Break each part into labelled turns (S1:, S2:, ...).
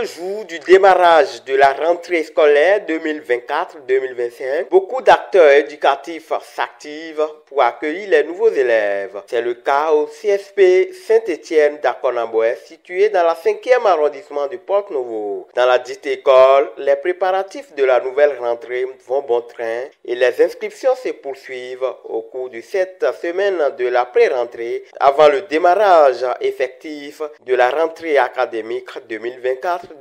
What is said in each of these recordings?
S1: quelques jours du démarrage de la rentrée scolaire 2024-2025, beaucoup d'acteurs éducatifs s'activent pour accueillir les nouveaux élèves. C'est le cas au CSP Saint-Étienne d'Akonaboué, situé dans la 5e arrondissement de Porte-Novo. Dans la dite école, les préparatifs de la nouvelle rentrée vont bon train et les inscriptions se poursuivent au cours de cette semaine de la pré-rentrée avant le démarrage effectif de la rentrée académique 2024-2025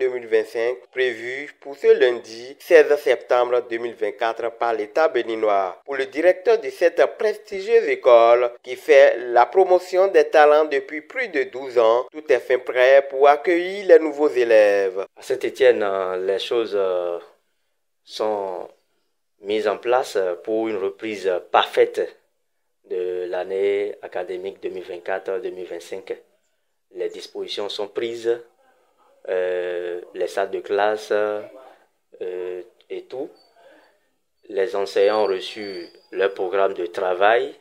S1: prévue pour ce lundi 16 septembre 2024 par l'État béninois. Pour le directeur de cette prestigieuse école qui fait la promotion des talents depuis plus de 12 ans, tout est fin prêt pour accueillir les nouveaux élèves.
S2: À Saint-Étienne, les choses sont mises en place pour une reprise parfaite de l'année académique 2024-2025. Les dispositions sont prises, les salles de classe et tout. Les enseignants ont reçu leur programme de travail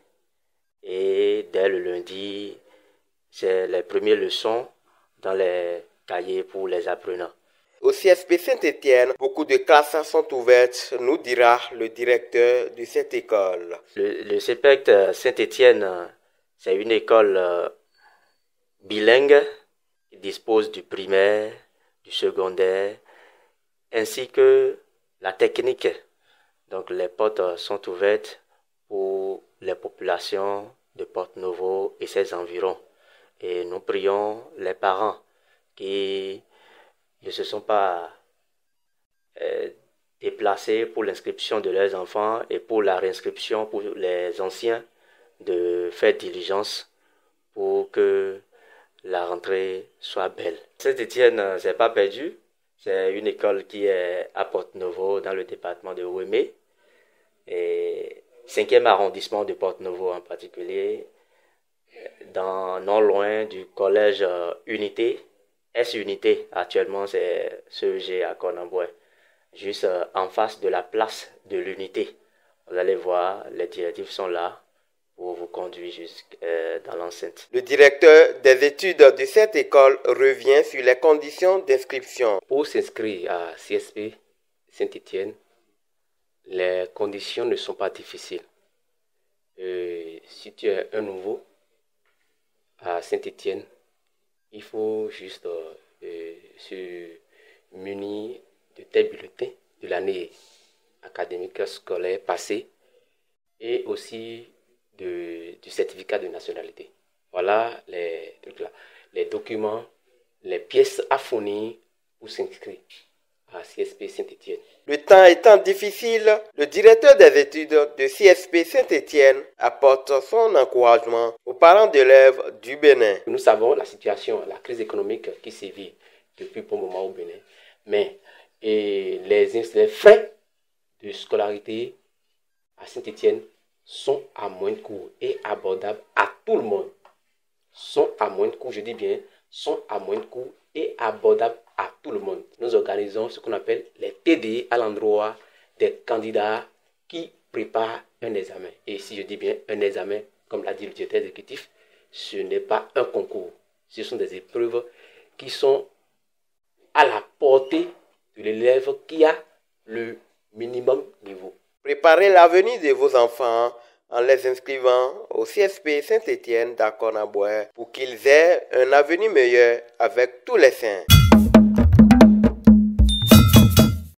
S2: et dès le lundi, c'est les premières leçons dans les cahiers pour les apprenants.
S1: Au CSP Saint-Étienne, beaucoup de classes sont ouvertes, nous dira le directeur de cette école.
S2: Le CEPEC Saint-Étienne, c'est une école bilingue qui dispose du primaire, du secondaire, ainsi que la technique. Donc les portes sont ouvertes pour les populations de Porte-Novo et ses environs. Et nous prions les parents qui ne se sont pas déplacés pour l'inscription de leurs enfants et pour la réinscription pour les anciens de faire diligence pour que la rentrée soit belle. Saint-Étienne, c'est pas perdu. C'est une école qui est à Porte-Novo dans le département de Ouémé et 5e arrondissement de Porte-Novo en particulier, non loin du collège Unité. S-Unité, actuellement, c'est CEG à Konamboué, juste en face de la place de l'Unité. Vous allez voir, les directifs sont là pour vous conduire jusque dans l'enceinte.
S1: Le directeur des études de cette école revient sur les conditions d'inscription.
S3: Pour s'inscrire à CSP Saint-Étienne, les conditions ne sont pas difficiles. Si tu es un nouveau à Saint-Étienne, il faut juste se munir de tes bulletins de l'année académique scolaire passée et aussi du certificat de nationalité. Voilà les documents, les pièces à fournir pour s'inscrire à CSP Saint-Étienne.
S1: Le temps étant difficile, le directeur des études de CSP Saint-Étienne apporte son encouragement aux parents d'élèves du Bénin.
S3: Nous savons la situation, la crise économique qui sévit depuis un moment au Bénin, mais les frais de scolarité à Saint-Étienne sont à moindre coût et abordables à tout le monde. Sont à moindre coût, je dis bien, sont à moindre coût et abordables à tout le monde. Nous organisons ce qu'on appelle les TD à l'endroit des candidats qui préparent un examen. Et si je dis bien un examen, comme l'a dit le directeur exécutif, ce n'est pas un concours. Ce sont des épreuves qui sont à la portée de l'élève qui a le minimum niveau.
S1: Préparez l'avenir de vos enfants en les inscrivant au CSP Saint-Étienne d'Akonaboué pour qu'ils aient un avenir meilleur avec tous les saints.